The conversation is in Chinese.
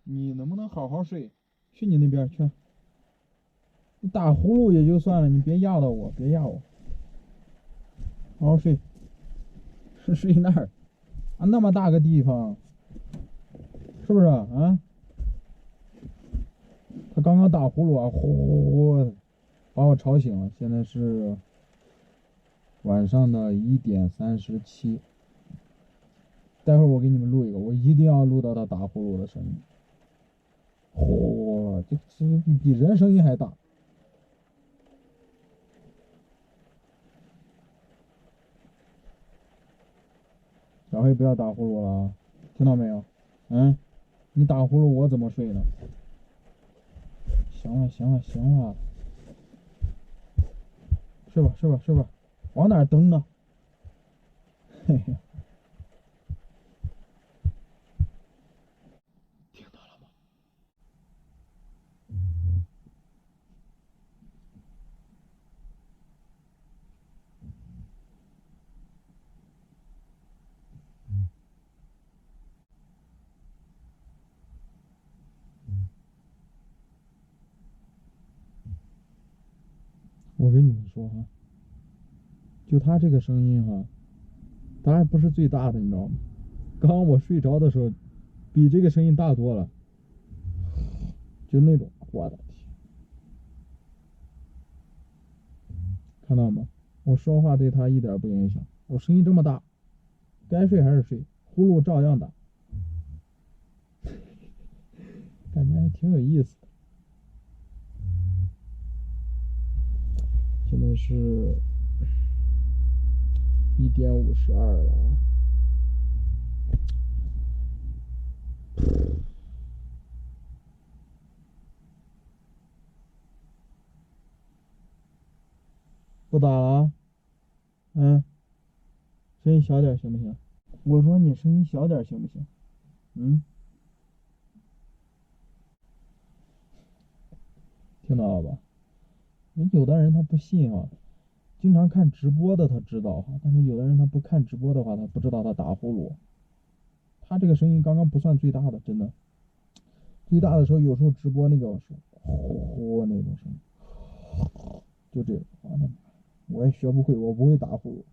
你能不能好好睡？去你那边去！你打呼噜也就算了，你别压到我，别压我，好好睡。是睡那儿啊，那么大个地方，是不是啊？他刚刚打呼噜啊，呼呼呼，把我吵醒了。现在是晚上的1:37，待会儿我给你们录一个，我一定要录到他打呼噜的声音。嚯，这比人声音还大。小黑不要打呼噜了啊，听到没有？嗯，你打呼噜我怎么睡呢？行了行了行了，睡吧睡吧睡吧，往哪儿蹬啊？嘿嘿，听到了吗？我跟你们说哈，就他这个声音哈，他还不是最大的，你知道吗？刚刚我睡着的时候，比这个声音大多了，就那种，我的天，看到吗？我说话对他一点不影响，我声音这么大，该睡还是睡，呼噜照样打，感觉还挺有意思的。现在是1:52了啊，不打了啊，嗯，声音小点行不行？我说你声音小点行不行？嗯，听到了吧？有的人他不信啊，经常看直播的他知道哈，但是有的人他不看直播的话，他不知道他打呼噜。他这个声音刚刚不算最大的，真的，最大的时候有时候直播那个是呼那种声音，就这个，我的妈，我也学不会，我不会打呼噜。